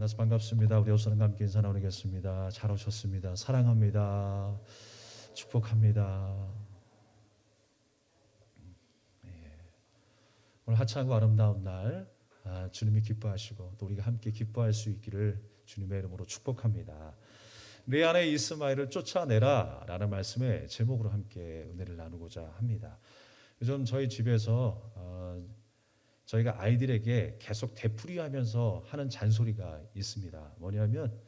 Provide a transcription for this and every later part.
만나서 반갑습니다. 우리 오선과 함께 인사 나누겠습니다. 잘 오셨습니다. 사랑합니다. 축복합니다. 오늘 하찮고 아름다운 날 주님이 기뻐하시고 또 우리가 함께 기뻐할 수 있기를 주님의 이름으로 축복합니다. 내 안에 이스마엘을 쫓아내라 라는 말씀의 제목으로 함께 은혜를 나누고자 합니다. 요즘 저희 집에서 저희가 아이들에게 계속 되풀이하면서 하는 잔소리가 있습니다. 뭐냐면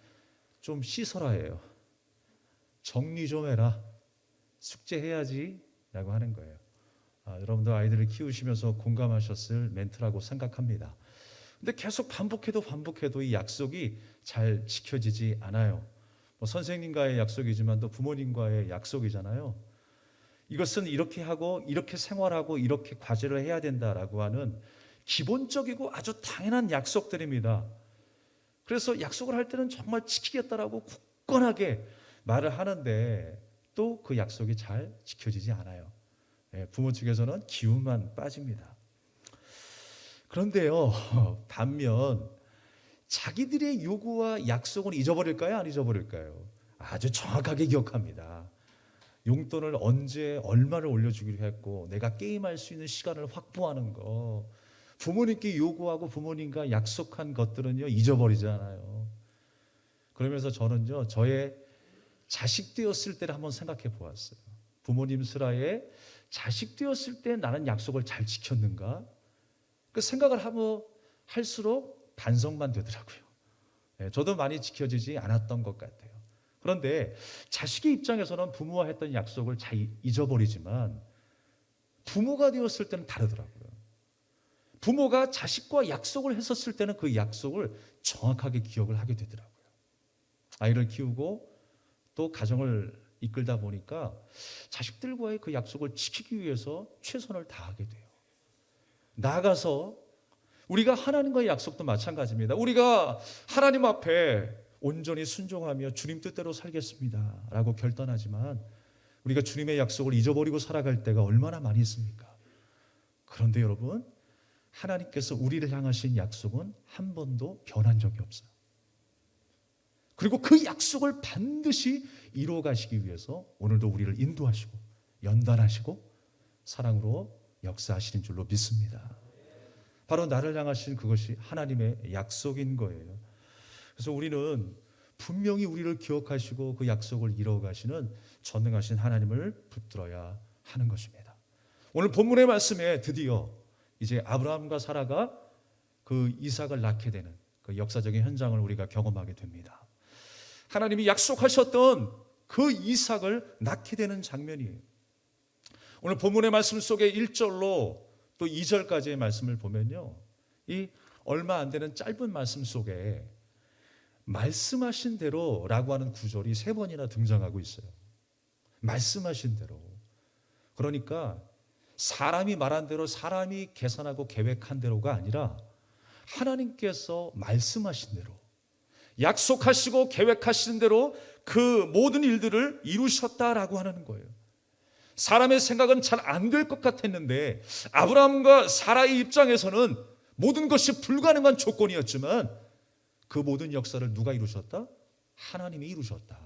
좀 씻어라예요. 정리 좀 해라. 숙제해야지 라고 하는 거예요. 여러분도 아이들을 키우시면서 공감하셨을 멘트라고 생각합니다. 근데 계속 반복해도 이 약속이 잘 지켜지지 않아요. 선생님과의 약속이지만 또 부모님과의 약속이잖아요. 이것은 이렇게 하고 이렇게 생활하고 이렇게 과제를 해야 된다라고 하는 기본적이고 아주 당연한 약속들입니다. 그래서 약속을 할 때는 정말 지키겠다라고 굳건하게 말을 하는데 또 그 약속이 잘 지켜지지 않아요. 부모 측에서는 기운만 빠집니다. 그런데요, 반면 자기들의 요구와 약속은 잊어버릴까요? 안 잊어버릴까요? 아주 정확하게 기억합니다. 용돈을 언제 얼마를 올려주기로 했고 내가 게임할 수 있는 시간을 확보하는 거, 부모님께 요구하고 부모님과 약속한 것들은요 잊어버리잖아요. 그러면서 저는요 저의 자식 되었을 때를 한번 생각해 보았어요. 부모님 슬하에 자식 되었을 때 나는 약속을 잘 지켰는가? 그 생각을 하면 할수록 반성만 되더라고요. 저도 많이 지켜지지 않았던 것 같아요. 그런데 자식의 입장에서는 부모와 했던 약속을 잘 잊어버리지만 부모가 되었을 때는 다르더라고요. 부모가 자식과 약속을 했었을 때는 그 약속을 정확하게 기억을 하게 되더라고요. 아이를 키우고 또 가정을 이끌다 보니까 자식들과의 그 약속을 지키기 위해서 최선을 다하게 돼요. 나아가서 우리가 하나님과의 약속도 마찬가지입니다. 우리가 하나님 앞에 온전히 순종하며 주님 뜻대로 살겠습니다 라고 결단하지만 우리가 주님의 약속을 잊어버리고 살아갈 때가 얼마나 많이 있습니까? 그런데 여러분, 하나님께서 우리를 향하신 약속은 한 번도 변한 적이 없어요. 그리고 그 약속을 반드시 이루어 가시기 위해서 오늘도 우리를 인도하시고 연단하시고 사랑으로 역사하시는 줄로 믿습니다. 바로 나를 향하신 그것이 하나님의 약속인 거예요. 그래서 우리는 분명히 우리를 기억하시고 그 약속을 이루어 가시는 전능하신 하나님을 붙들어야 하는 것입니다. 오늘 본문의 말씀에 드디어 이제 아브라함과 사라가 그 이삭을 낳게 되는 그 역사적인 현장을 우리가 경험하게 됩니다. 하나님이 약속하셨던 그 이삭을 낳게 되는 장면이에요. 오늘 본문의 말씀 속에 1절로 또 2절까지의 말씀을 보면요, 이 얼마 안 되는 짧은 말씀 속에 말씀하신 대로라고 하는 구절이 3번이나 등장하고 있어요. 말씀하신 대로. 그러니까 사람이 말한 대로, 사람이 계산하고 계획한 대로가 아니라 하나님께서 말씀하신 대로, 약속하시고 계획하신 대로 그 모든 일들을 이루셨다라고 하는 거예요. 사람의 생각은 잘 안 될 것 같았는데 아브라함과 사라의 입장에서는 모든 것이 불가능한 조건이었지만 그 모든 역사를 누가 이루셨다? 하나님이 이루셨다.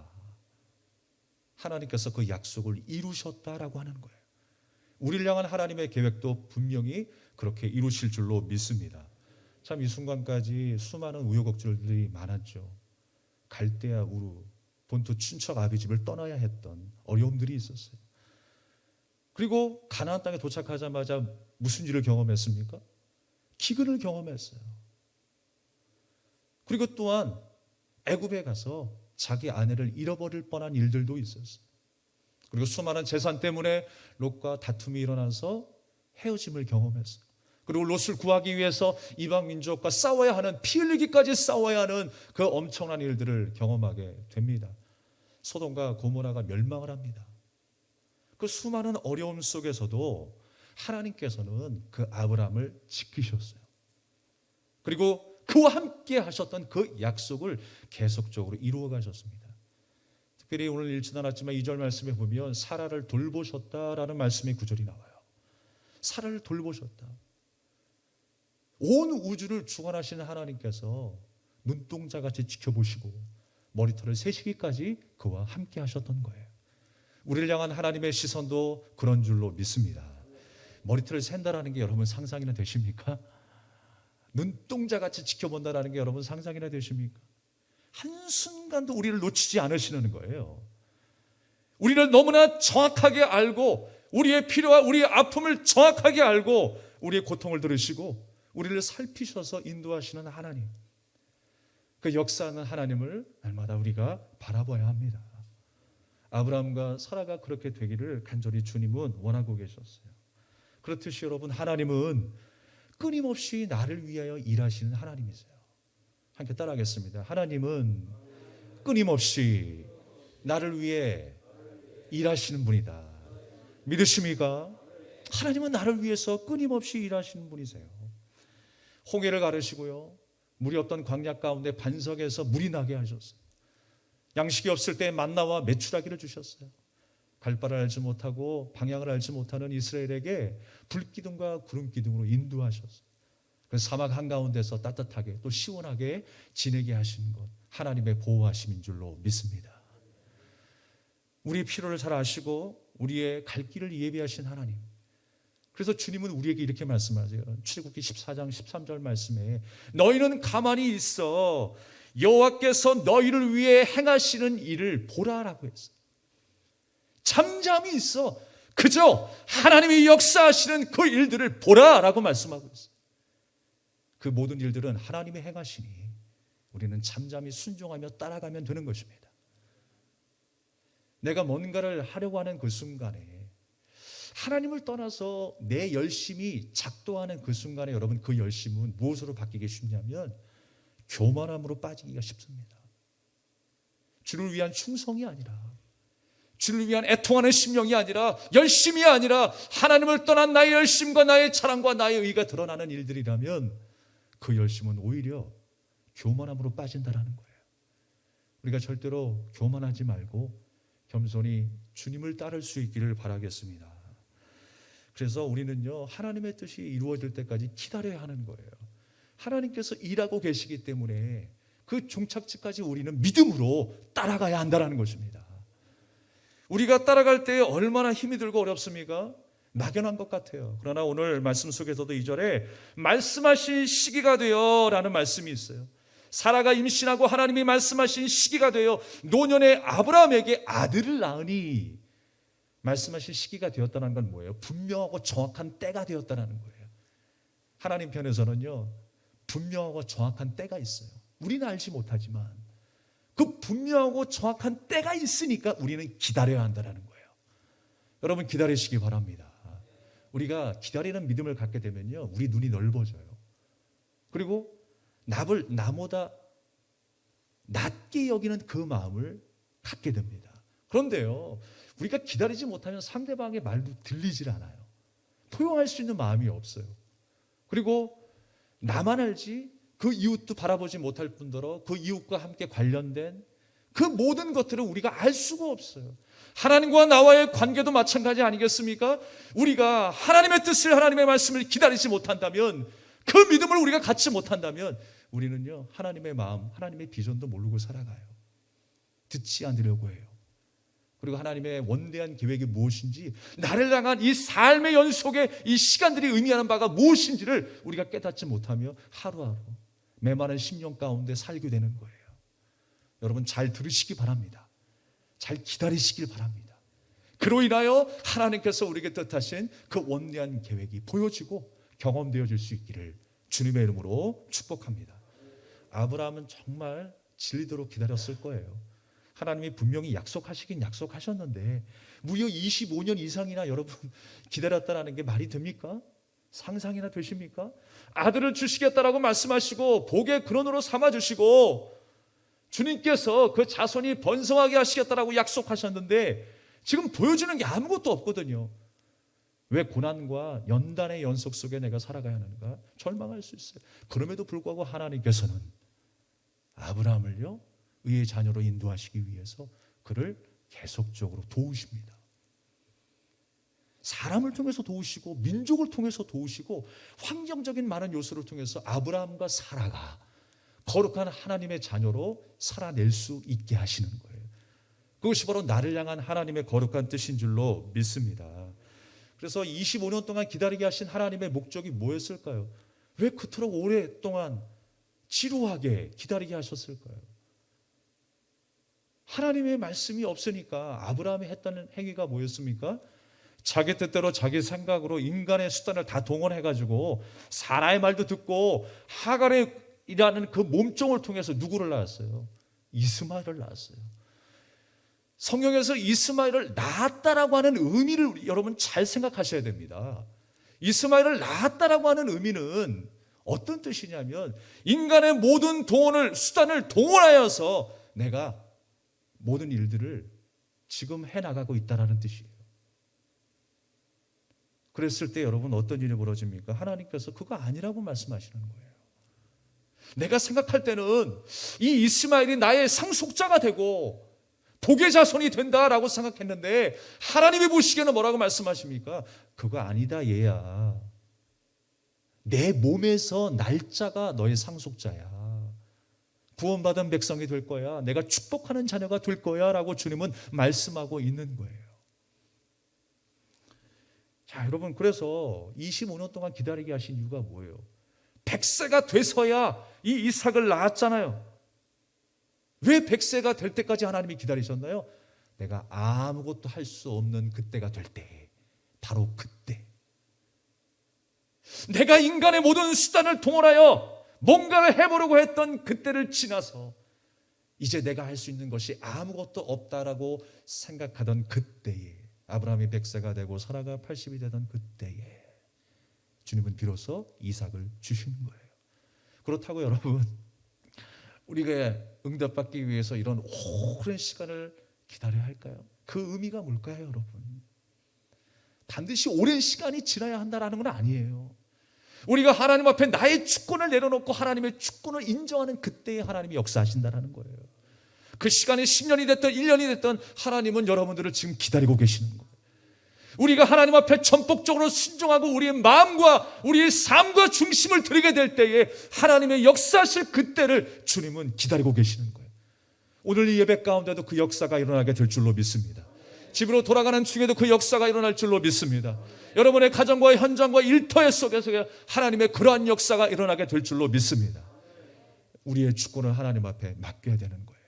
하나님께서 그 약속을 이루셨다라고 하는 거예요. 우리를 향한 하나님의 계획도 분명히 그렇게 이루실 줄로 믿습니다. 참 이 순간까지 수많은 우여곡절들이 많았죠. 갈대아 우르, 본토 친척 아비 집을 떠나야 했던 어려움들이 있었어요. 그리고 가나안 땅에 도착하자마자 무슨 일을 경험했습니까? 기근을 경험했어요. 그리고 또한 애굽에 가서 자기 아내를 잃어버릴 뻔한 일들도 있었어요. 그리고 수많은 재산 때문에 롯과 다툼이 일어나서 헤어짐을 경험했어요. 그리고 롯을 구하기 위해서 이방 민족과 싸워야 하는, 피 흘리기까지 싸워야 하는 그 엄청난 일들을 경험하게 됩니다. 소돔과 고모라가 멸망을 합니다. 그 수많은 어려움 속에서도 하나님께서는 그 아브라함을 지키셨어요. 그리고 그와 함께 하셨던 그 약속을 계속적으로 이루어 가셨습니다. 특별히 오늘 읽지는 않았지만 2절 말씀에 보면 사라를 돌보셨다라는 말씀의 구절이 나와요. 사라를 돌보셨다. 온 우주를 주관하시는 하나님께서 눈동자같이 지켜보시고 머리털을 세시기까지 그와 함께 하셨던 거예요. 우리를 향한 하나님의 시선도 그런 줄로 믿습니다. 머리털을 샌다라는 게 여러분 상상이나 되십니까? 눈동자같이 지켜본다라는 게 여러분 상상이나 되십니까? 한순간도 우리를 놓치지 않으시는 거예요. 우리를 너무나 정확하게 알고 우리의 필요와 우리의 아픔을 정확하게 알고 우리의 고통을 들으시고 우리를 살피셔서 인도하시는 하나님, 그 역사하는 하나님을 날마다 우리가 바라봐야 합니다. 아브라함과 사라가 그렇게 되기를 간절히 주님은 원하고 계셨어요. 그렇듯이 여러분, 하나님은 끊임없이 나를 위하여 일하시는 하나님이세요. 함께 따라하겠습니다. 하나님은 끊임없이 나를 위해 일하시는 분이다. 믿으십니까? 하나님은 나를 위해서 끊임없이 일하시는 분이세요. 홍해를 가르시고요, 물이 없던 광야 가운데 반석에서 물이 나게 하셨어요. 양식이 없을 때 만나와 메추라기를 주셨어요. 갈 바를 알지 못하고 방향을 알지 못하는 이스라엘에게 불기둥과 구름기둥으로 인도하셨어요. 그 사막 한가운데서 따뜻하게 또 시원하게 지내게 하신 것, 하나님의 보호하심인 줄로 믿습니다. 우리의 필요를 잘 아시고 우리의 갈 길을 예비하신 하나님, 그래서 주님은 우리에게 이렇게 말씀하세요. 출애굽기 14장 13절 말씀에 너희는 가만히 있어 여호와께서 너희를 위해 행하시는 일을 보라라고 했어요. 잠잠히 있어 그저 하나님이 역사하시는 그 일들을 보라라고 말씀하고 있어요. 그 모든 일들은 하나님이 행하시니 우리는 잠잠히 순종하며 따라가면 되는 것입니다. 내가 뭔가를 하려고 하는 그 순간에 하나님을 떠나서 내 열심이 작동하는 그 순간에 여러분, 그 열심은 무엇으로 바뀌기 쉽냐면 교만함으로 빠지기가 쉽습니다. 주를 위한 충성이 아니라, 주를 위한 애통하는 심령이 아니라, 열심이 아니라 하나님을 떠난 나의 열심과 나의 자랑과 나의 의가 드러나는 일들이라면 그 열심은 오히려 교만함으로 빠진다라는 거예요. 우리가 절대로 교만하지 말고 겸손히 주님을 따를 수 있기를 바라겠습니다. 그래서 우리는요, 하나님의 뜻이 이루어질 때까지 기다려야 하는 거예요. 하나님께서 일하고 계시기 때문에 그 종착지까지 우리는 믿음으로 따라가야 한다는 것입니다. 우리가 따라갈 때 얼마나 힘이 들고 어렵습니까? 막연한 것 같아요. 그러나 오늘 말씀 속에서도 2절에 말씀하신 시기가 되어 라는 말씀이 있어요. 사라가 임신하고 하나님이 말씀하신 시기가 되어 노년의 아브라함에게 아들을 낳으니, 말씀하신 시기가 되었다는 건 뭐예요? 분명하고 정확한 때가 되었다는 거예요. 하나님 편에서는요, 분명하고 정확한 때가 있어요. 우리는 알지 못하지만 그 분명하고 정확한 때가 있으니까 우리는 기다려야 한다는 거예요. 여러분, 기다리시기 바랍니다. 우리가 기다리는 믿음을 갖게 되면요, 우리 눈이 넓어져요. 그리고 나보다 낮게 여기는 그 마음을 갖게 됩니다. 그런데요, 우리가 기다리지 못하면 상대방의 말도 들리질 않아요. 포용할 수 있는 마음이 없어요. 그리고 나만 알지 그 이웃도 바라보지 못할 뿐더러 그 이웃과 함께 관련된 그 모든 것들을 우리가 알 수가 없어요. 하나님과 나와의 관계도 마찬가지 아니겠습니까? 우리가 하나님의 뜻을, 하나님의 말씀을 기다리지 못한다면, 그 믿음을 우리가 갖지 못한다면 우리는요, 하나님의 마음, 하나님의 비전도 모르고 살아가요. 듣지 않으려고 해요. 그리고 하나님의 원대한 계획이 무엇인지, 나를 향한 이 삶의 연속에 이 시간들이 의미하는 바가 무엇인지를 우리가 깨닫지 못하며 하루하루 메마른 심령 가운데 살게 되는 거예요. 여러분, 잘 들으시기 바랍니다. 잘 기다리시길 바랍니다. 그로 인하여 하나님께서 우리에게 뜻하신 그 원대한 계획이 보여지고 경험되어질 수 있기를 주님의 이름으로 축복합니다. 아브라함은 정말 질리도록 기다렸을 거예요. 하나님이 분명히 약속하시긴 약속하셨는데 무려 25년 이상이나 여러분 기다렸다는 게 말이 됩니까? 상상이나 되십니까? 아들을 주시겠다라고 말씀하시고 복의 근원으로 삼아주시고 주님께서 그 자손이 번성하게 하시겠다라고 약속하셨는데 지금 보여주는 게 아무것도 없거든요. 왜 고난과 연단의 연속 속에 내가 살아가야 하는가? 절망할 수 있어요. 그럼에도 불구하고 하나님께서는 아브라함을요, 의의 자녀로 인도하시기 위해서 그를 계속적으로 도우십니다. 사람을 통해서 도우시고 민족을 통해서 도우시고 환경적인 많은 요소를 통해서 아브라함과 사라가 거룩한 하나님의 자녀로 살아낼 수 있게 하시는 거예요. 그것이 바로 나를 향한 하나님의 거룩한 뜻인 줄로 믿습니다. 그래서 25년 동안 기다리게 하신 하나님의 목적이 뭐였을까요? 왜 그토록 오랫동안 지루하게 기다리게 하셨을까요? 하나님의 말씀이 없으니까 아브라함이 했던 행위가 뭐였습니까? 자기 뜻대로 자기 생각으로 인간의 수단을 다 동원해가지고 사라의 말도 듣고 하갈이라는 그 몸종을 통해서 누구를 낳았어요? 이스마엘을 낳았어요. 성경에서 이스마엘을 낳았다라고 하는 의미를 여러분 잘 생각하셔야 됩니다. 이스마엘을 낳았다라고 하는 의미는 어떤 뜻이냐면 인간의 모든 수단을 동원하여서 내가 모든 일들을 지금 해나가고 있다는 뜻이에요. 그랬을 때 여러분 어떤 일이 벌어집니까? 하나님께서 그거 아니라고 말씀하시는 거예요. 내가 생각할 때는 이 이스마엘이 나의 상속자가 되고 복의 자손이 된다라고 생각했는데 하나님이 보시기에는 뭐라고 말씀하십니까? 그거 아니다 얘야. 내 몸에서 날짜가 너의 상속자야. 구원받은 백성이 될 거야. 내가 축복하는 자녀가 될 거야 라고 주님은 말씀하고 있는 거예요. 자, 여러분, 그래서 25년 동안 기다리게 하신 이유가 뭐예요? 100세가 돼서야 이 이삭을 낳았잖아요. 왜 100세가 될 때까지 하나님이 기다리셨나요? 내가 아무것도 할 수 없는 그때가 될 때, 바로 그때. 내가 인간의 모든 수단을 동원하여 뭔가를 해보려고 했던 그때를 지나서 이제 내가 할 수 있는 것이 아무것도 없다라고 생각하던 그때에, 아브라함이 100세가 되고 사라가 80이 되던 그때에 주님은 비로소 이삭을 주시는 거예요. 그렇다고 여러분, 우리가 응답받기 위해서 이런 오랜 시간을 기다려야 할까요? 그 의미가 뭘까요, 여러분? 반드시 오랜 시간이 지나야 한다는 건 아니에요. 우리가 하나님 앞에 나의 주권을 내려놓고 하나님의 주권을 인정하는 그때에 하나님이 역사하신다는 거예요. 그 시간이 10년이 됐든 1년이 됐든 하나님은 여러분들을 지금 기다리고 계시는 거예요. 우리가 하나님 앞에 전폭적으로 순종하고 우리의 마음과 우리의 삶과 중심을 드리게 될 때에 하나님의 역사하실 그때를 주님은 기다리고 계시는 거예요. 오늘 이 예배 가운데도 그 역사가 일어나게 될 줄로 믿습니다. 집으로 돌아가는 중에도 그 역사가 일어날 줄로 믿습니다. 여러분의 가정과 현장과 일터의 속에서 하나님의 그러한 역사가 일어나게 될 줄로 믿습니다. 우리의 주권을 하나님 앞에 맡겨야 되는 거예요.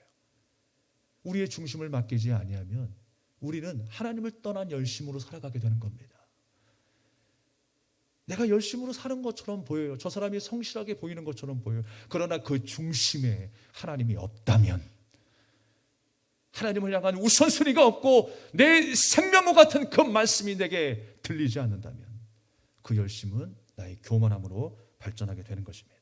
우리의 중심을 맡기지 아니하면 우리는 하나님을 떠난 열심으로 살아가게 되는 겁니다. 내가 열심으로 사는 것처럼 보여요. 저 사람이 성실하게 보이는 것처럼 보여요. 그러나 그 중심에 하나님이 없다면, 하나님을 향한 우선순위가 없고 내 생명과 같은 그 말씀이 내게 들리지 않는다면 그 열심은 나의 교만함으로 발전하게 되는 것입니다.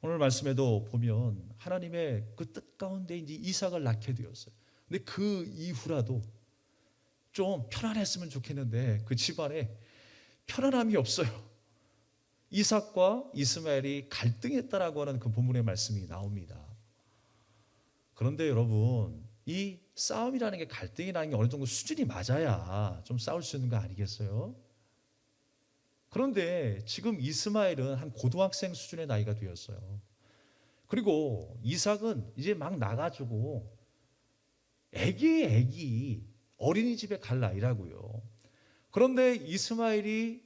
오늘 말씀에도 보면 하나님의 그 뜻 가운데 이제 이삭을 낳게 되었어요. 근데 그 이후라도 좀 편안했으면 좋겠는데 그 집안에 편안함이 없어요. 이삭과 이스마엘이 갈등했다라고 하는 그 본문의 말씀이 나옵니다. 그런데 여러분, 이 싸움이라는 게, 갈등이라는 게 어느 정도 수준이 맞아야 좀 싸울 수 있는 거 아니겠어요? 그런데 지금 이스마엘은 한 고등학생 수준의 나이가 되었어요. 그리고 이삭은 이제 막 나가지고 애기 어린이집에 갈 나이라고요. 그런데 이스마엘이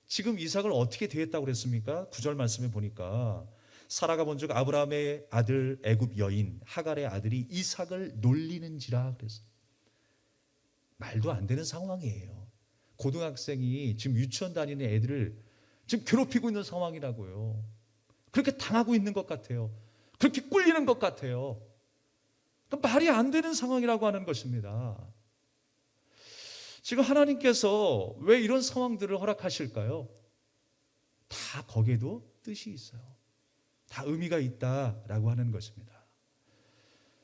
지금 이삭을 어떻게 대했다고 그랬습니까? 9절 말씀에 보니까 사라가 본즉 아브라함의 아들 애굽 여인 하갈의 아들이 이삭을 놀리는지라 그랬어요. 말도 안 되는 상황이에요. 고등학생이 지금 유치원 다니는 애들을 지금 괴롭히고 있는 상황이라고요. 그렇게 당하고 있는 것 같아요. 그렇게 꿀리는 것 같아요. 그러니까 말이 안 되는 상황이라고 하는 것입니다. 지금 하나님께서 왜 이런 상황들을 허락하실까요? 다 거기에도 뜻이 있어요. 다 의미가 있다라고 하는 것입니다.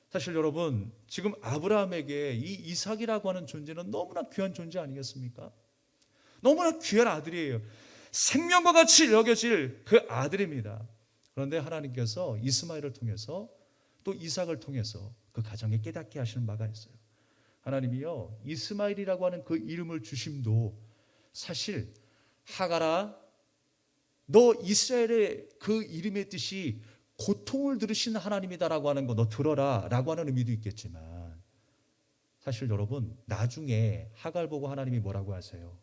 사실 여러분, 지금 아브라함에게 이 이삭이라고 하는 존재는 너무나 귀한 존재 아니겠습니까? 너무나 귀한 아들이에요. 생명과 같이 여겨질 그 아들입니다. 그런데 하나님께서 이스마엘을 통해서 또 이삭을 통해서 그 가정에 깨닫게 하시는 바가 있어요. 하나님이요, 이스마엘이라고 하는 그 이름을 주심도 사실 하갈아 너 이스라엘의 그 이름의 뜻이 고통을 들으신 하나님이다라고 하는 거 너 들어라 라고 하는 의미도 있겠지만, 사실 여러분 나중에 하갈 보고 하나님이 뭐라고 하세요?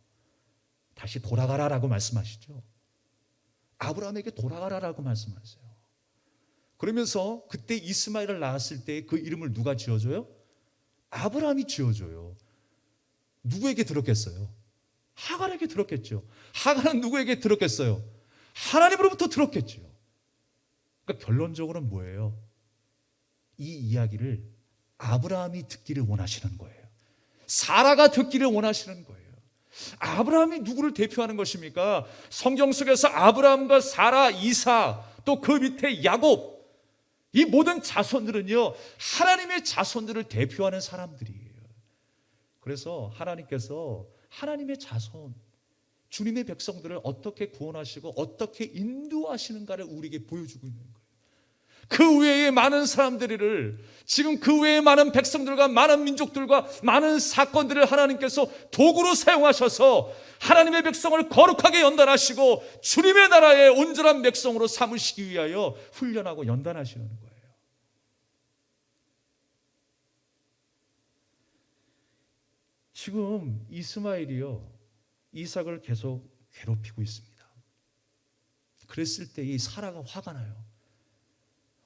다시 돌아가라라고 말씀하시죠. 아브라함에게 돌아가라라고 말씀하세요. 그러면서 그때 이스마엘을 낳았을 때 그 이름을 누가 지어줘요? 아브라함이 지어줘요. 누구에게 들었겠어요? 하갈에게 들었겠죠. 하갈은 누구에게 들었겠어요? 하나님으로부터 들었겠죠. 그러니까 결론적으로는 뭐예요? 이 이야기를 아브라함이 듣기를 원하시는 거예요. 사라가 듣기를 원하시는 거예요. 아브라함이 누구를 대표하는 것입니까? 성경 속에서 아브라함과 사라, 이사, 또 그 밑에 야곱, 이 모든 자손들은요 하나님의 자손들을 대표하는 사람들이에요. 그래서 하나님께서 하나님의 자손, 주님의 백성들을 어떻게 구원하시고 어떻게 인도하시는가를 우리에게 보여주고 있는 거예요. 그 외에 많은 사람들을, 지금 그 외에 많은 백성들과 많은 민족들과 많은 사건들을 하나님께서 도구로 사용하셔서 하나님의 백성을 거룩하게 연단하시고 주님의 나라의 온전한 백성으로 삼으시기 위하여 훈련하고 연단하시는 거예요. 지금 이스마엘이요 이삭을 계속 괴롭히고 있습니다. 그랬을 때 이 사라가 화가 나요.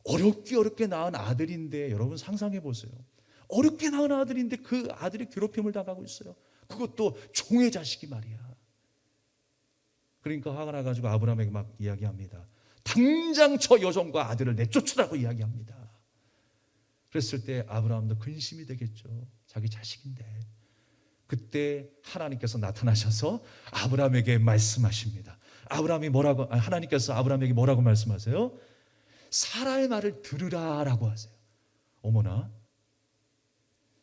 어렵게 낳은 아들인데, 여러분 상상해 보세요. 어렵게 낳은 아들인데 그 아들이 괴롭힘을 당하고 있어요. 그것도 종의 자식이 말이야. 그러니까 화가 나가지고 아브라함에게 막 이야기합니다. 당장 저 여종과 아들을 내쫓으라고 이야기합니다. 그랬을 때 아브라함도 근심이 되겠죠. 자기 자식인데. 그때 하나님께서 나타나셔서 아브라함에게 말씀하십니다. 하나님께서 아브라함에게 뭐라고 말씀하세요? 사라의 말을 들으라라고 하세요. 어머나,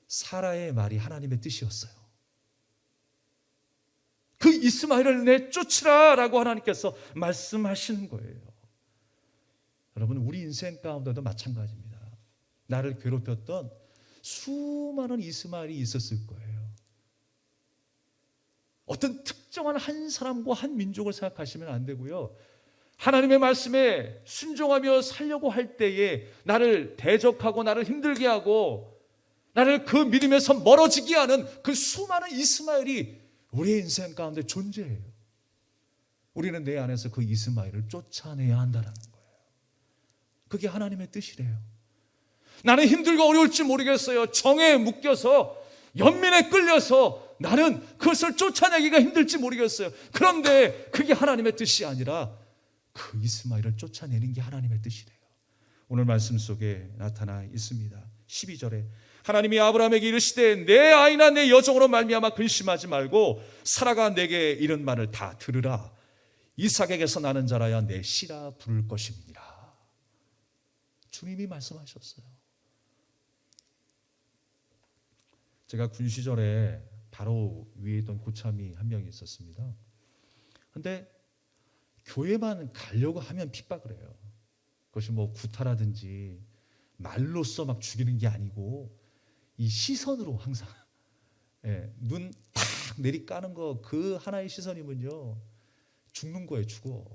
사라의 말이 하나님의 뜻이었어요. 그 이스마엘을 내쫓으라라고 하나님께서 말씀하시는 거예요. 여러분, 우리 인생 가운데도 마찬가지입니다. 나를 괴롭혔던 수많은 이스마엘이 있었을 거예요. 어떤 특정한 한 사람과 한 민족을 생각하시면 안 되고요. 하나님의 말씀에 순종하며 살려고 할 때에 나를 대적하고 나를 힘들게 하고 나를 그 믿음에서 멀어지게 하는 그 수많은 이스마엘이 우리의 인생 가운데 존재해요. 우리는 내 안에서 그 이스마엘을 쫓아내야 한다는 거예요. 그게 하나님의 뜻이래요. 나는 힘들고 어려울지 모르겠어요. 정에 묶여서 연민에 끌려서 나는 그것을 쫓아내기가 힘들지 모르겠어요. 그런데 그게 하나님의 뜻이 아니라 그 이스마엘을 쫓아내는 게 하나님의 뜻이래요. 오늘 말씀 속에 나타나 있습니다. 12절에 하나님이 아브라함에게 이르시되 내 아이나 내 여종으로 말미암아 근심하지 말고 사라가 내게 이른 말을 다 들으라. 이삭에게서 나는 자라야 내 씨라 부를 것임이니라. 주님이 말씀하셨어요. 제가 군 시절에 바로 위에 있던 고참이 한 명이 있었습니다. 근데 교회만 가려고 하면 핍박을 해요. 그것이 뭐 구타라든지 말로써 막 죽이는 게 아니고 이 시선으로 항상 눈 탁 내리까는 거 그 하나의 시선이면요 죽는 거예요. 죽어.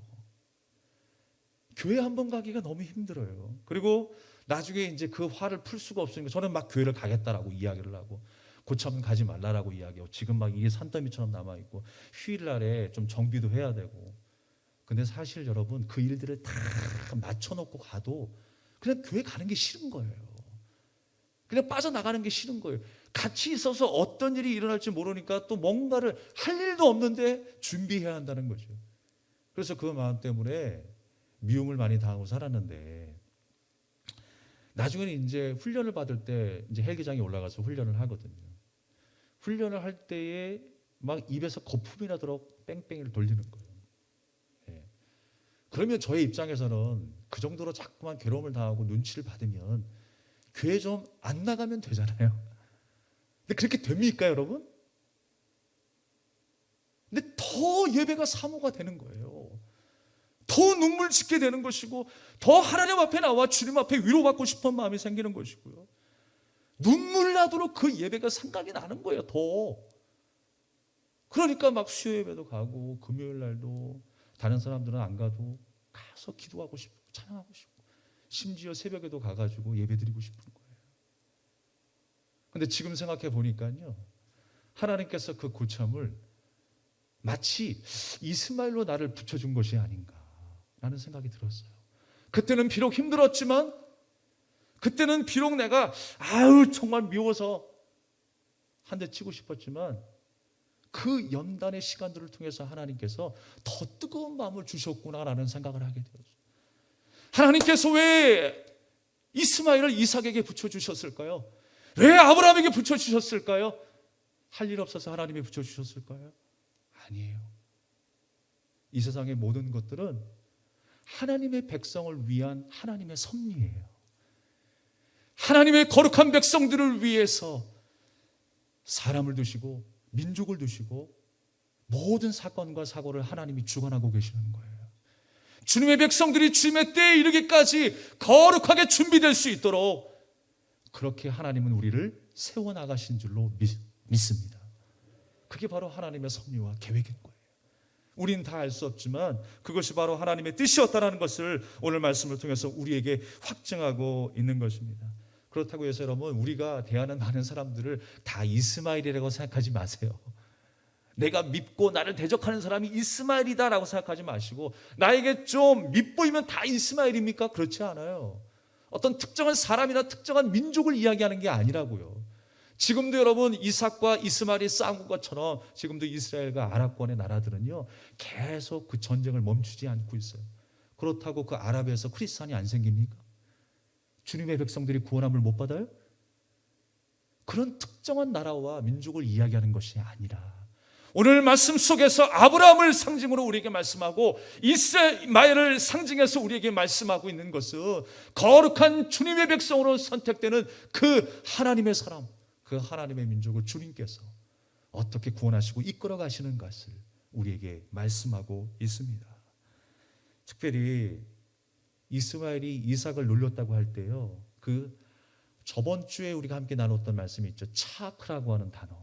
교회 한 번 가기가 너무 힘들어요. 그리고 나중에 이제 그 화를 풀 수가 없으니까 저는 막 교회를 가겠다라고 이야기를 하고 고참 가지 말라라고 이야기하고 지금 막 이게 산더미처럼 남아있고 휴일날에 좀 정비도 해야 되고. 근데 사실 여러분 그 일들을 다 맞춰놓고 가도 그냥 교회 가는 게 싫은 거예요. 그냥 빠져나가는 게 싫은 거예요. 같이 있어서 어떤 일이 일어날지 모르니까 또 뭔가를 할 일도 없는데 준비해야 한다는 거죠. 그래서 그 마음 때문에 미움을 많이 당하고 살았는데 나중에는 이제 훈련을 받을 때 이제 헬기장에 올라가서 훈련을 하거든요. 훈련을 할 때에 막 입에서 거품이 나도록 뺑뺑이를 돌리는 거예요. 그러면 저의 입장에서는 그 정도로 자꾸만 괴로움을 당하고 눈치를 받으면 교회 좀 안 나가면 되잖아요. 근데 그렇게 됩니까, 여러분? 근데 더 예배가 사모가 되는 거예요. 더 눈물 짓게 되는 것이고 더 하나님 앞에 나와 주님 앞에 위로받고 싶은 마음이 생기는 것이고요. 눈물 나도록 그 예배가 생각이 나는 거예요. 더. 그러니까 막 수요 예배도 가고 금요일 날도 다른 사람들은 안 가도 가서 기도하고 싶고 찬양하고 싶고 심지어 새벽에도 가가지고 예배드리고 싶은 거예요. 근데 지금 생각해 보니까요, 하나님께서 그 고참을 마치 이스마엘로 나를 붙여준 것이 아닌가라는 생각이 들었어요. 그때는 비록 힘들었지만, 그때는 비록 내가 정말 미워서 한 대 치고 싶었지만, 그 연단의 시간들을 통해서 하나님께서 더 뜨거운 마음을 주셨구나라는 생각을 하게 되었어요. 하나님께서 왜 이스마엘을 이삭에게 붙여주셨을까요? 왜 아브라함에게 붙여주셨을까요? 할 일 없어서 하나님이 붙여주셨을까요? 아니에요. 이 세상의 모든 것들은 하나님의 백성을 위한 하나님의 섭리예요. 하나님의 거룩한 백성들을 위해서 사람을 두시고 민족을 두시고 모든 사건과 사고를 하나님이 주관하고 계시는 거예요. 주님의 백성들이 주님의 때에 이르기까지 거룩하게 준비될 수 있도록 그렇게 하나님은 우리를 세워나가신 줄로 믿습니다. 그게 바로 하나님의 섭리와 계획인 거예요. 우린 다 알 수 없지만 그것이 바로 하나님의 뜻이었다는 것을 오늘 말씀을 통해서 우리에게 확증하고 있는 것입니다. 그렇다고 해서 여러분, 우리가 대하는 많은 사람들을 다 이스마엘이라고 생각하지 마세요. 내가 믿고 나를 대적하는 사람이 이스마엘이다라고 생각하지 마시고, 나에게 좀 밉보이면 다 이스마엘입니까? 그렇지 않아요. 어떤 특정한 사람이나 특정한 민족을 이야기하는 게 아니라고요. 지금도 여러분, 이삭과 이스마엘이 싸운 것처럼 지금도 이스라엘과 아랍권의 나라들은요, 계속 그 전쟁을 멈추지 않고 있어요. 그렇다고 그 아랍에서 크리스찬이 안 생깁니까? 주님의 백성들이 구원함을 못 받아요? 그런 특정한 나라와 민족을 이야기하는 것이 아니라, 오늘 말씀 속에서 아브라함을 상징으로 우리에게 말씀하고 이스마엘을 상징해서 우리에게 말씀하고 있는 것은 거룩한 주님의 백성으로 선택되는 그 하나님의 사람, 그 하나님의 민족을 주님께서 어떻게 구원하시고 이끌어 가시는 것을 우리에게 말씀하고 있습니다. 특별히 이스마엘이 이삭을 놀렸다고 할 때요, 그 저번 주에 우리가 함께 나눴던 말씀이 있죠. 차크라고 하는 단어,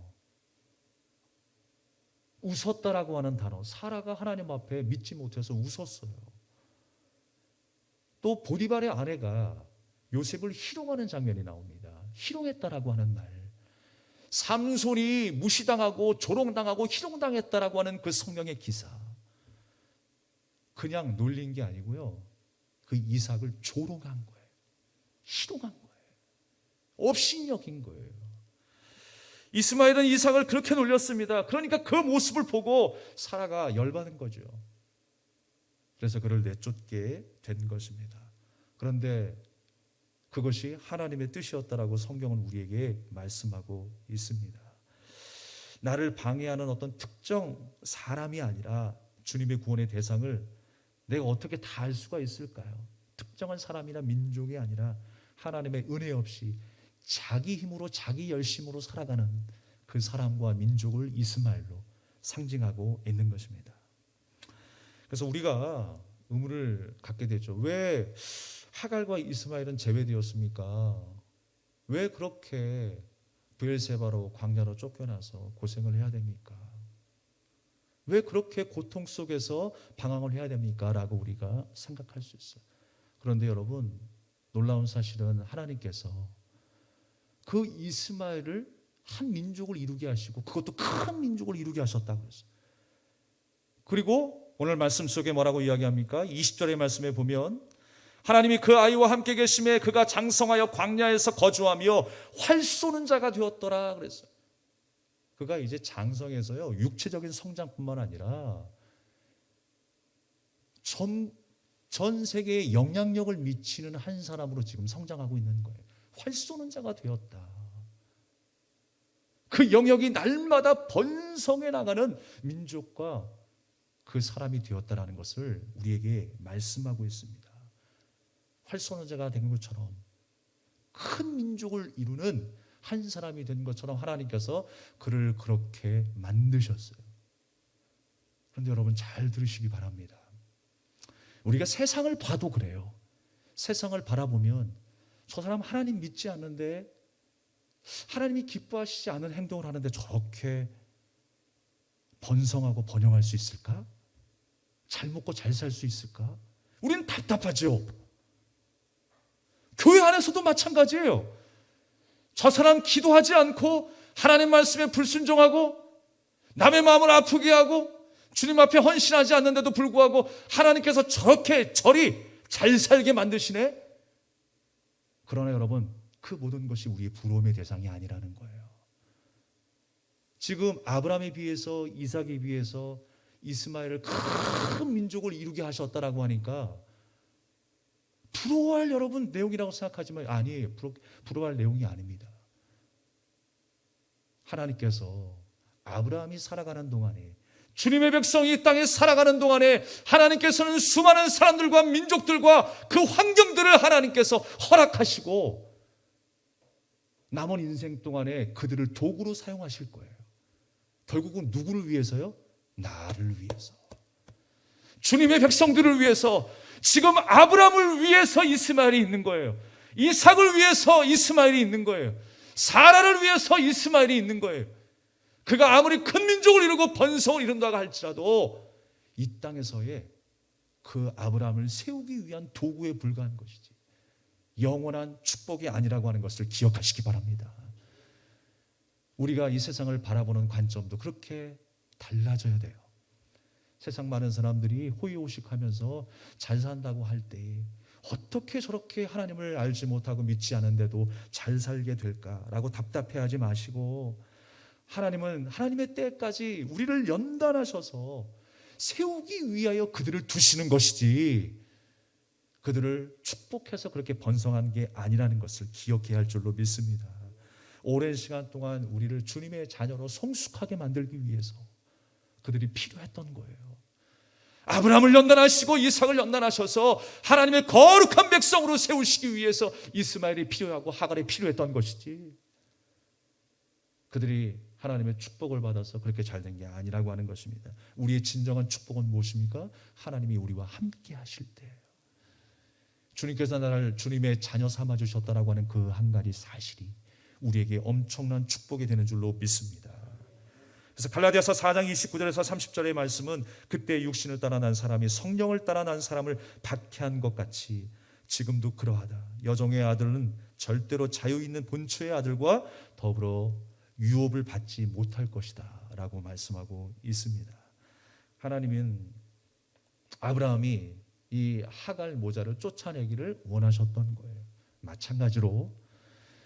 웃었다라고 하는 단어. 사라가 하나님 앞에 믿지 못해서 웃었어요. 또 보디발의 아내가 요셉을 희롱하는 장면이 나옵니다. 희롱했다라고 하는 말. 삼손이 무시당하고 조롱당하고 희롱당했다라고 하는 그 성경의 기사. 그냥 놀린 게 아니고요, 그 이삭을 조롱한 거예요. 희롱한 거예요. 업신여긴 거예요. 이스마엘은 이삭을 그렇게 놀렸습니다. 그러니까 그 모습을 보고 사라가 열받은 거죠. 그래서 그를 내쫓게 된 것입니다. 그런데 그것이 하나님의 뜻이었다라고 성경은 우리에게 말씀하고 있습니다. 나를 방해하는 어떤 특정 사람이 아니라 주님의 구원의 대상을 내가 어떻게 다 알 수가 있을까요? 특정한 사람이나 민족이 아니라 하나님의 은혜 없이 자기 힘으로 자기 열심으로 살아가는 그 사람과 민족을 이스마엘로 상징하고 있는 것입니다. 그래서 우리가 의문을 갖게 되죠. 왜 하갈과 이스마엘은 제외되었습니까? 왜 그렇게 브엘세바로 광야로 쫓겨나서 고생을 해야 됩니까? 왜 그렇게 고통 속에서 방황을 해야 됩니까? 라고 우리가 생각할 수 있어요. 그런데 여러분, 놀라운 사실은 하나님께서 그 이스마엘을 한 민족을 이루게 하시고, 그것도 큰 민족을 이루게 하셨다고 그랬어요. 그리고 오늘 말씀 속에 뭐라고 이야기합니까? 20절의 말씀에 보면 하나님이 그 아이와 함께 계심에 그가 장성하여 광야에서 거주하며 활 쏘는 자가 되었더라 그랬어요. 그가 이제 장성해서요, 육체적인 성장뿐만 아니라 전 세계에 영향력을 미치는 한 사람으로 지금 성장하고 있는 거예요. 활 쏘는 자가 되었다. 그 영역이 날마다 번성해 나가는 민족과 그 사람이 되었다라는 것을 우리에게 말씀하고 있습니다. 활 쏘는 자가 된 것처럼 큰 민족을 이루는 한 사람이 된 것처럼 하나님께서 그를 그렇게 만드셨어요. 그런데 여러분, 잘 들으시기 바랍니다. 우리가 세상을 봐도 그래요. 세상을 바라보면 저 사람 하나님 믿지 않는데, 하나님이 기뻐하시지 않은 행동을 하는데 저렇게 번성하고 번영할 수 있을까? 잘 먹고 잘 살 수 있을까? 우리는 답답하죠. 교회 안에서도 마찬가지예요. 저 사람 기도하지 않고 하나님 말씀에 불순종하고 남의 마음을 아프게 하고 주님 앞에 헌신하지 않는데도 불구하고 하나님께서 저렇게 저리 잘 살게 만드시네? 그러나 여러분, 그 모든 것이 우리의 부러움의 대상이 아니라는 거예요. 지금 아브라함에 비해서, 이삭에 비해서 이스마엘을 큰 민족을 이루게 하셨다라고 하니까 부러워할 여러분 내용이라고 생각하지만 아니에요. 부러워할 내용이 아닙니다. 하나님께서 아브라함이 살아가는 동안에, 주님의 백성이 이 땅에 살아가는 동안에 하나님께서는 수많은 사람들과 민족들과 그 환경들을 하나님께서 허락하시고 남은 인생 동안에 그들을 도구로 사용하실 거예요. 결국은 누구를 위해서요? 나를 위해서. 주님의 백성들을 위해서. 지금 아브라함을 위해서 이스마엘이 있는 거예요. 이삭을 위해서 이스마엘이 있는 거예요. 사라를 위해서 이스마엘이 있는 거예요. 그가 아무리 큰 민족을 이루고 번성을 이룬다고 할지라도 이 땅에서의 그 아브라함을 세우기 위한 도구에 불과한 것이지 영원한 축복이 아니라고 하는 것을 기억하시기 바랍니다. 우리가 이 세상을 바라보는 관점도 그렇게 달라져야 돼요. 세상 많은 사람들이 호의호식하면서 잘 산다고 할 때 어떻게 저렇게 하나님을 알지 못하고 믿지 않은데도 잘 살게 될까라고 답답해하지 마시고, 하나님은 하나님의 때까지 우리를 연단하셔서 세우기 위하여 그들을 두시는 것이지 그들을 축복해서 그렇게 번성한 게 아니라는 것을 기억해야 할 줄로 믿습니다. 오랜 시간 동안 우리를 주님의 자녀로 성숙하게 만들기 위해서 그들이 필요했던 거예요. 아브라함을 연단하시고 이삭을 연단하셔서 하나님의 거룩한 백성으로 세우시기 위해서 이스마엘이 필요하고 하갈이 필요했던 것이지 그들이 하나님의 축복을 받아서 그렇게 잘된 게 아니라고 하는 것입니다. 우리의 진정한 축복은 무엇입니까? 하나님이 우리와 함께 하실 때예요. 주님께서 나를 주님의 자녀 삼아 주셨다라고 하는 그 한 가지 사실이 우리에게 엄청난 축복이 되는 줄로 믿습니다. 그래서 갈라디아서 4장 29절에서 30절의 말씀은 그때 육신을 따라 난 사람이 성령을 따라 난 사람을 박해한 것 같이 지금도 그러하다. 여종의 아들은 절대로 자유 있는 본초의 아들과 더불어 유업을 받지 못할 것이다 라고 말씀하고 있습니다. 하나님은 아브라함이 이 하갈 모자를 쫓아내기를 원하셨던 거예요. 마찬가지로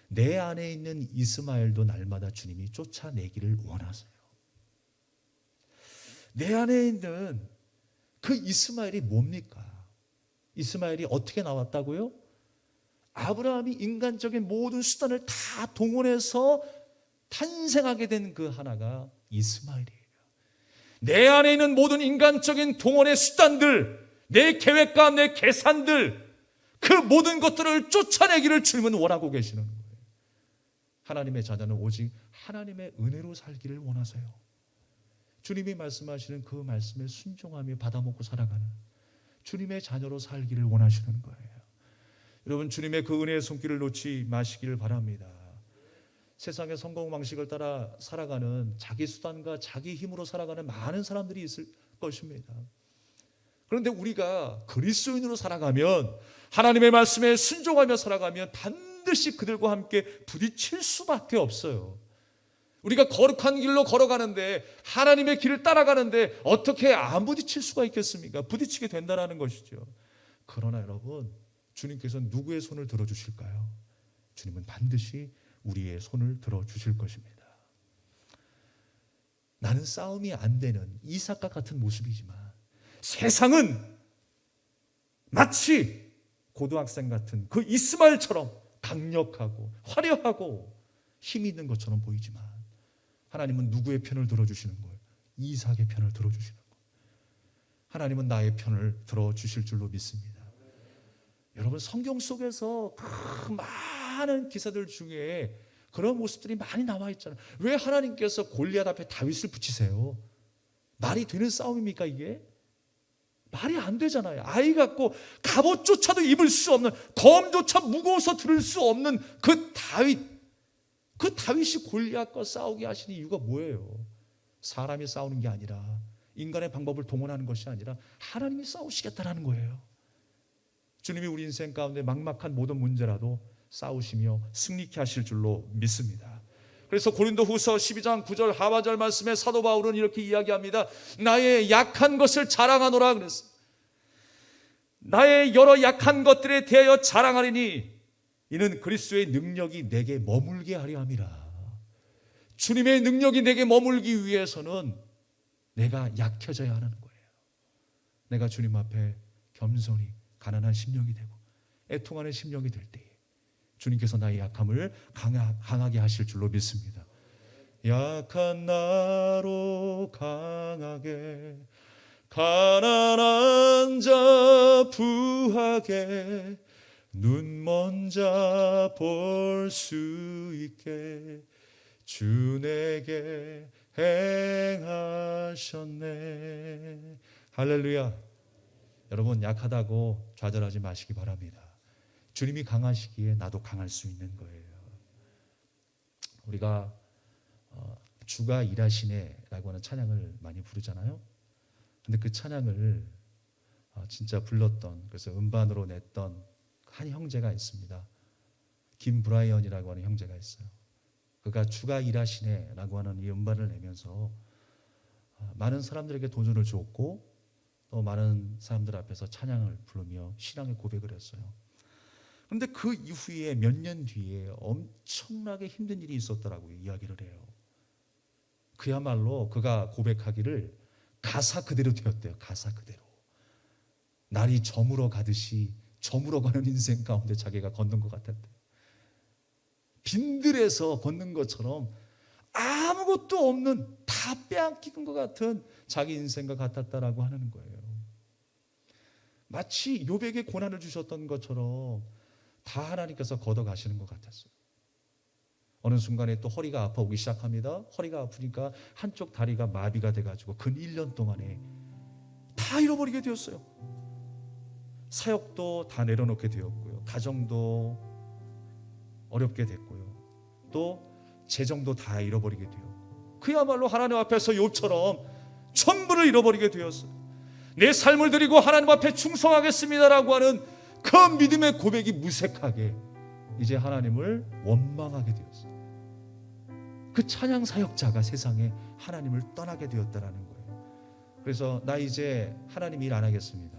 내 안에 있는 이스마엘도 날마다 주님이 쫓아내기를 원하세요. 내 안에 있는 그 이스마엘이 뭡니까? 이스마엘이 어떻게 나왔다고요? 아브라함이 인간적인 모든 수단을 다 동원해서 탄생하게 된 그 하나가 이스마엘이에요. 내 안에 있는 모든 인간적인 동원의 수단들, 내 계획과 내 계산들, 그 모든 것들을 쫓아내기를 주님은 원하고 계시는 거예요. 하나님의 자녀는 오직 하나님의 은혜로 살기를 원하세요. 주님이 말씀하시는 그 말씀에 순종하며 받아먹고 살아가는 주님의 자녀로 살기를 원하시는 거예요. 여러분, 주님의 그 은혜의 손길을 놓지 마시기를 바랍니다. 세상의 성공 방식을 따라 살아가는, 자기 수단과 자기 힘으로 살아가는 많은 사람들이 있을 것입니다. 그런데 우리가 그리스도인으로 살아가면, 하나님의 말씀에 순종하며 살아가면 반드시 그들과 함께 부딪힐 수밖에 없어요. 우리가 거룩한 길로 걸어가는데, 하나님의 길을 따라가는데 어떻게 안 부딪힐 수가 있겠습니까? 부딪히게 된다는 것이죠. 그러나 여러분, 주님께서 누구의 손을 들어주실까요? 주님은 반드시 우리의 손을 들어주실 것입니다. 나는 싸움이 안 되는 이삭과 같은 모습이지만 세상은 마치 고등학생 같은 그 이스마엘처럼 강력하고 화려하고 힘이 있는 것처럼 보이지만 하나님은 누구의 편을 들어주시는 거예요? 이삭의 편을 들어주시는 거예요. 하나님은 나의 편을 들어주실 줄로 믿습니다. 여러분, 성경 속에서 그 많은 기사들 중에 그런 모습들이 많이 나와 있잖아요. 왜 하나님께서 골리앗 앞에 다윗을 붙이세요? 말이 되는 싸움입니까 이게? 말이 안 되잖아요. 아이 같고 갑옷조차도 입을 수 없는, 검조차 무거워서 들을 수 없는 그 다윗이 골리앗과 싸우게 하시는 이유가 뭐예요? 사람이 싸우는 게 아니라 인간의 방법을 동원하는 것이 아니라 하나님이 싸우시겠다라는 거예요. 주님이 우리 인생 가운데 막막한 모든 문제라도 싸우시며 승리케 하실 줄로 믿습니다. 그래서 고린도후서 12장 9절 하반절 말씀에 사도 바울은 이렇게 이야기합니다. 나의 약한 것을 자랑하노라 그랬습니다. 나의 여러 약한 것들에 대하여 자랑하리니 이는 그리스도의 능력이 내게 머물게 하려 함이라. 주님의 능력이 내게 머물기 위해서는 내가 약해져야 하는 거예요. 내가 주님 앞에 겸손히 가난한 심령이 되고 애통하는 심령이 될 때에 주님께서 나의 약함을 강하게 하실 줄로 믿습니다. 약한 나로 강하게, 가난한 자 부하게, 눈먼 자 볼 수 있게 주 내게 행하셨네. 할렐루야. 여러분, 약하다고 좌절하지 마시기 바랍니다. 주님이 강하시기에 나도 강할 수 있는 거예요. 우리가 주가 일하시네라고 하는 찬양을 많이 부르잖아요. 근데 그 찬양을 진짜 불렀던, 그래서 음반으로 냈던 한 형제가 있습니다. 김브라이언이라고 하는 형제가 있어요. 그가 주가 일하시네라고 하는 이 음반을 내면서 많은 사람들에게 도전을 주었고 또 많은 사람들 앞에서 찬양을 부르며 신앙의 고백을 했어요. 그런데 그 이후에 몇 년 뒤에 엄청나게 힘든 일이 있었더라고요. 이야기를 해요. 그야말로 그가 고백하기를 가사 그대로 되었대요. 가사 그대로. 날이 저물어 가듯이 저물어 가는 인생 가운데 자기가 걷는 것 같았대요. 빈들에서 걷는 것처럼 아무것도 없는, 다 빼앗긴 것 같은 자기 인생과 같았다라고 하는 거예요. 마치 욥에게 고난을 주셨던 것처럼 다 하나님께서 걷어가시는 것 같았어요. 어느 순간에 또 허리가 아파오기 시작합니다. 허리가 아프니까 한쪽 다리가 마비가 돼가지고 근 1년 동안에 다 잃어버리게 되었어요. 사역도 다 내려놓게 되었고요. 가정도 어렵게 됐고요. 또 재정도 다 잃어버리게 되었고, 그야말로 하나님 앞에서 욥처럼 전부를 잃어버리게 되었어요. 내 삶을 드리고 하나님 앞에 충성하겠습니다라고 하는 그 믿음의 고백이 무색하게 이제 하나님을 원망하게 되었어요. 그 찬양 사역자가 세상에 하나님을 떠나게 되었다라는 거예요. 그래서 나 이제 하나님 일 안 하겠습니다.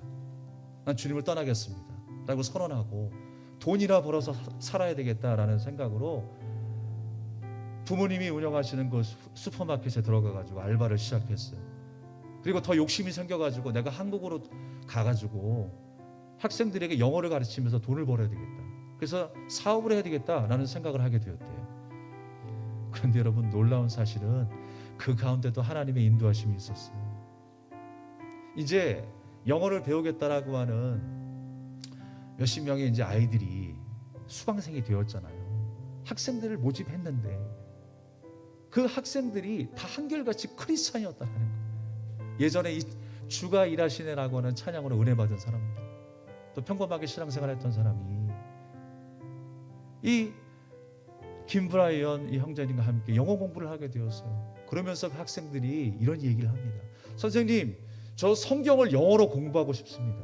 난 주님을 떠나겠습니다 라고 선언하고 돈이나 벌어서 살아야 되겠다라는 생각으로 부모님이 운영하시는 그 슈퍼마켓에 들어가가지고 알바를 시작했어요. 그리고 더 욕심이 생겨가지고 내가 한국으로 가가지고 학생들에게 영어를 가르치면서 돈을 벌어야 되겠다. 그래서 사업을 해야 되겠다라는 생각을 하게 되었대요. 그런데 여러분, 놀라운 사실은 그 가운데도 하나님의 인도하심이 있었어요. 이제 영어를 배우겠다라고 하는 몇십 명의 이제 아이들이 수강생이 되었잖아요. 학생들을 모집했는데 그 학생들이 다 한결같이 크리스찬이었다는 거예요. 예전에 이 주가 일하시네라고 하는 찬양으로 은혜 받은 사람들, 또 평범하게 신앙생활했던 사람이 이 김브라이언 이 형제님과 함께 영어 공부를 하게 되었어요. 그러면서 그 학생들이 이런 얘기를 합니다. 선생님, 저 성경을 영어로 공부하고 싶습니다.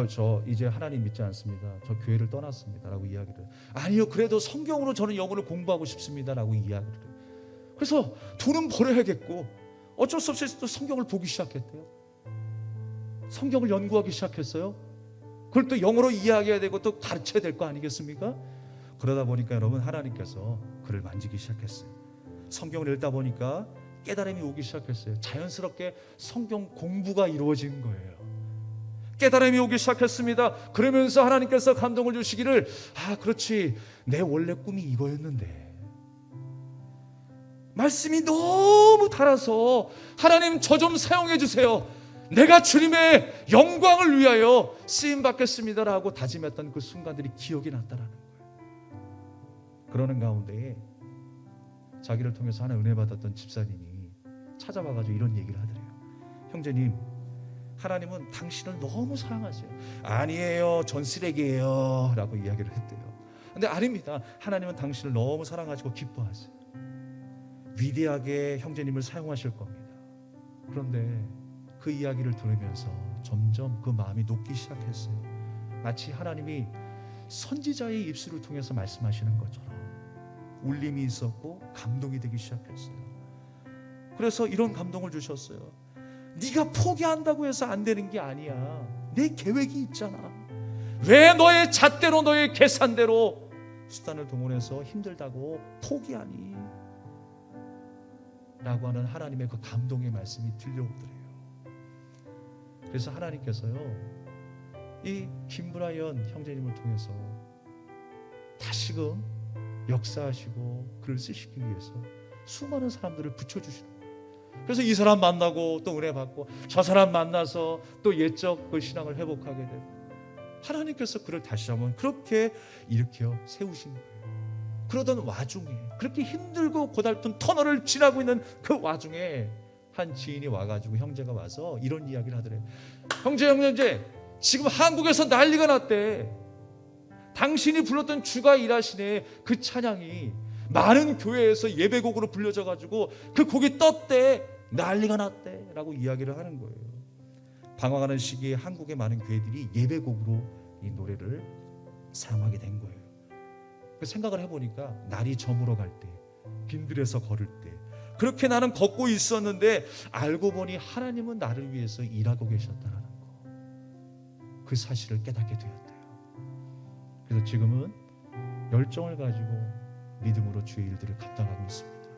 저 이제 하나님 믿지 않습니다. 저 교회를 떠났습니다 라고 이야기를. 아니요, 그래도 성경으로 저는 영어를 공부하고 싶습니다 라고 이야기를 해요. 그래서 돈은 벌어야겠고 어쩔 수 없이 또 성경을 보기 시작했대요. 성경을 연구하기 시작했어요. 그걸 또 영어로 이야기해야 되고 또 가르쳐야 될 거 아니겠습니까? 그러다 보니까 여러분, 하나님께서 그를 만지기 시작했어요. 성경을 읽다 보니까 깨달음이 오기 시작했어요. 자연스럽게 성경 공부가 이루어진 거예요. 깨달음이 오기 시작했습니다. 그러면서 하나님께서 감동을 주시기를, 그렇지, 내 원래 꿈이 이거였는데 말씀이 너무 달아서 하나님 저 좀 사용해 주세요. 내가 주님의 영광을 위하여 쓰임 받겠습니다라고 다짐했던 그 순간들이 기억이 났다라는 거예요. 그러는 가운데에 자기를 통해서 하나 은혜 받았던 집사님이 찾아와가지고 이런 얘기를 하더래요. 형제님, 하나님은 당신을 너무 사랑하세요. 아니에요, 전 쓰레기예요 라고 이야기를 했대요. 근데 아닙니다. 하나님은 당신을 너무 사랑하시고 기뻐하세요. 위대하게 형제님을 사용하실 겁니다. 그런데 그 이야기를 들으면서 점점 그 마음이 녹기 시작했어요. 마치 하나님이 선지자의 입술을 통해서 말씀하시는 것처럼 울림이 있었고 감동이 되기 시작했어요. 그래서 이런 감동을 주셨어요. 네가 포기한다고 해서 안 되는 게 아니야. 내 계획이 있잖아. 왜 너의 잣대로 너의 계산대로 수단을 동원해서 힘들다고 포기하니? 라고 하는 하나님의 그 감동의 말씀이 들려오더래요. 그래서 하나님께서요, 이 김브라이언 형제님을 통해서 다시금 역사하시고 글을 쓰시기 위해서 수많은 사람들을 붙여주시는 거예요. 그래서 이 사람 만나고 또 은혜 받고 저 사람 만나서 또 옛적 그 신앙을 회복하게 되고, 하나님께서 그를 다시 한번 그렇게 일으켜 세우신 거예요. 그러던 와중에, 그렇게 힘들고 고달픈 터널을 지나고 있는 그 와중에 한 지인이 와가지고, 형제가 와서 이런 이야기를 하더래요. 형제, 지금 한국에서 난리가 났대. 당신이 불렀던 주가 일하시네, 그 찬양이 많은 교회에서 예배곡으로 불려져가지고 그 곡이 떴대, 난리가 났대 라고 이야기를 하는 거예요. 방황하는 시기에 한국의 많은 교회들이 예배곡으로 이 노래를 사용하게 된 거예요. 그 생각을 해보니까 날이 저물어 갈 때, 빈들에서 걸을 때, 그렇게 나는 걷고 있었는데 알고 보니 하나님은 나를 위해서 일하고 계셨다는 거, 그 사실을 깨닫게 되었대요. 그래서 지금은 열정을 가지고 믿음으로 주의 일들을 감당하고 있습니다.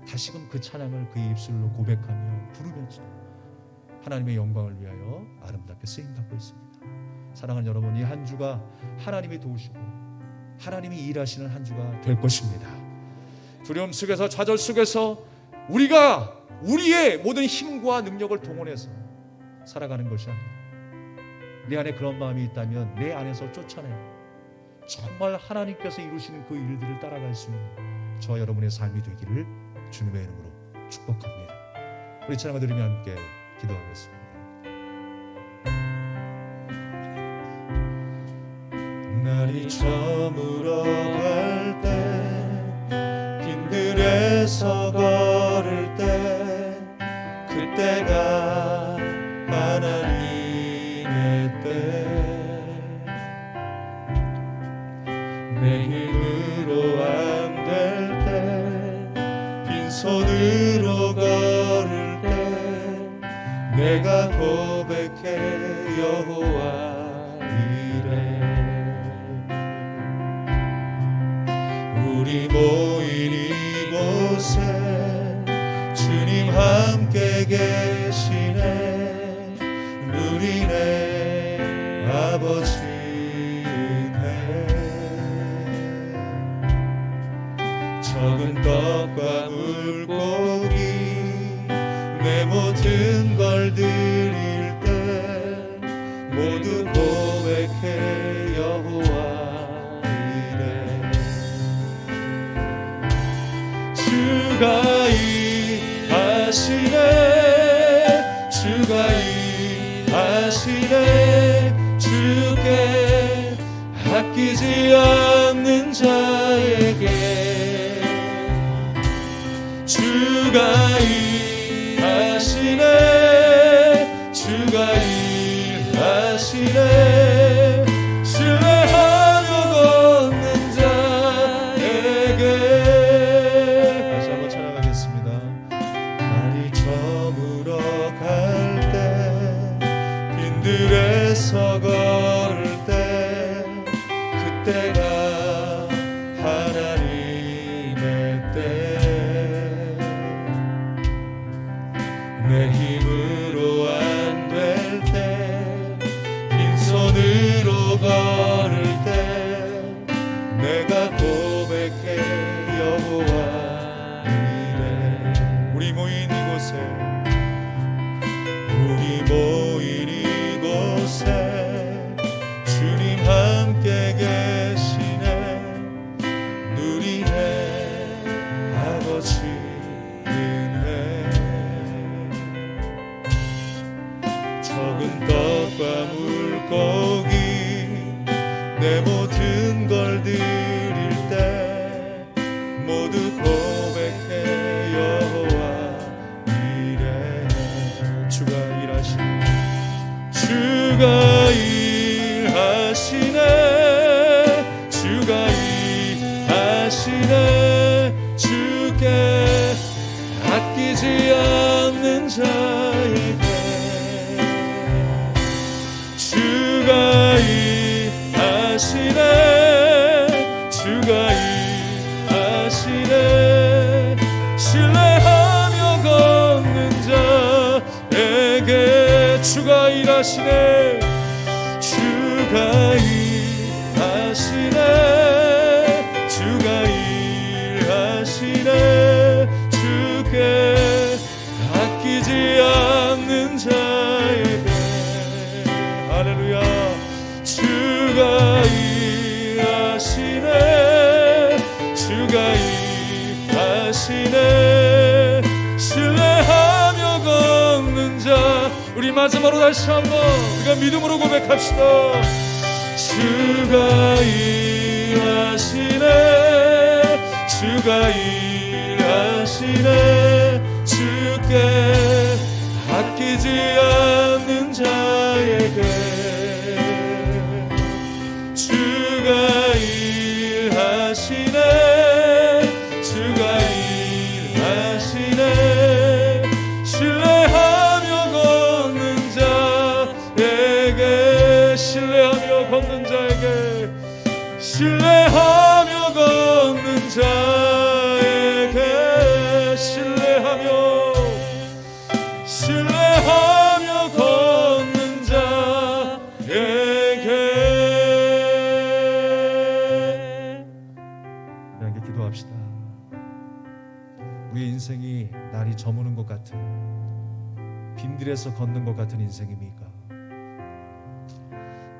다시금 그 찬양을 그의 입술로 고백하며 부르면서 하나님의 영광을 위하여 아름답게 쓰임받고 있습니다. 사랑하는 여러분, 이 한 주가 하나님이 도우시고 하나님이 일하시는 한 주가 될 것입니다. 두려움 속에서, 좌절 속에서 우리가 우리의 모든 힘과 능력을 동원해서 살아가는 것이 아니라, 내 안에 그런 마음이 있다면 내 안에서 쫓아내고 정말 하나님께서 이루시는 그 일들을 따라갈 수 있는 저와 여러분의 삶이 되기를 주님의 이름으로 축복합니다. 우리 찬양을 들으며 함께 기도하겠습니다. 날이 저물어 갈 때, 빈들에서 걸을 때, 그때가 하나님의 때, 내 힘으로 안 될 때, 빈손으로 걸을 때, 내가 고백해 여호와 이래. 우리 모인 이곳에 주님 함께 계시네. 누리네 아버지 은혜. 적은 떡과 물고기 내 모든 걸 드릴 때, 모두 고백해 여호와 이래. 주가 일하시네, 주가 일하시네. 주께 아끼지 않는 자에게 주가 일하시네, 주가 일하시네. 신뢰하고 걷는 자에게. 다시 한번 찬양하겠습니다. 날이 저물어 갈 때, 빈들에서 걸을 때, 그때가 하나님의 때. 내 힘으로 안 될 때, 빈손으로 걸을 때, 내가 고백해 여호와 이래. 우리 모인 이곳에, 우리 모인 이곳에 주님 함께 계시네. 누리네 아버지 은혜. 적은 떡과 물고기 내 모든 걸 드릴 때, 모두 고백해 여호와 이래. 주가 일하시네, 하시네. 주께 아끼지 않는 자에게 주가 일하시네. 주가 일하시네. 신뢰하며 걷는 자에게 주가 일하시네. 주가 일하시네. 주가 일하시네. 주께 아끼지 않는 자에게 할렐루야. 주가 일하시네. 주가 일하시네. 신뢰하며 걷는 자. 우리 마지막으로 다시 한번 우리가 믿음으로 고백합시다. 주가 일하시네. 주가 일하시네. 주께 아끼지 않는 자에게 주가 일하시네. 주가 일하시네. 신뢰하며 걷는 자에게 신뢰하며 걷는 자에게 신뢰하며 걷는 자에게 신뢰하며 걷는 자에게. 우리 함께 기도합시다. 우리 인생이 날이 저무는 것 같은 빈들에서 걷는 것 같은 인생입니까?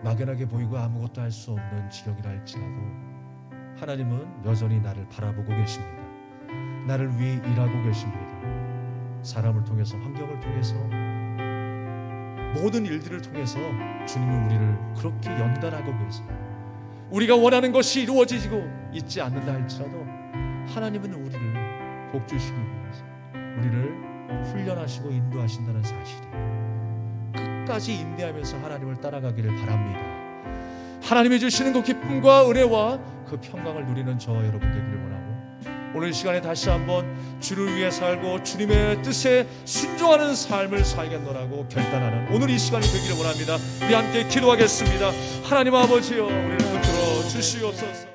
막연하게 보이고 아무것도 할 수 없는 지경이라 할지라도 하나님은 여전히 나를 바라보고 계십니다. 나를 위해 일하고 계십니다. 사람을 통해서, 환경을 통해서, 모든 일들을 통해서 주님은 우리를 그렇게 연단하고 계세요. 우리가 원하는 것이 이루어지고 있지 않는다 할지라도 하나님은 우리를 복주시기 위해서 우리를 훈련하시고 인도하신다는 사실이에요. 끝까지 인내하면서 하나님을 따라가기를 바랍니다. 하나님이 주시는 그 기쁨과 은혜와 그 평강을 누리는 저와 여러분 되기를 원하고, 오늘 시간에 다시 한번 주를 위해 살고 주님의 뜻에 순종하는 삶을 살겠노라고 결단하는 오늘 이 시간이 되기를 원합니다. 우리 함께 기도하겠습니다. 하나님 아버지여, 우리를 붙들어 주시옵소서.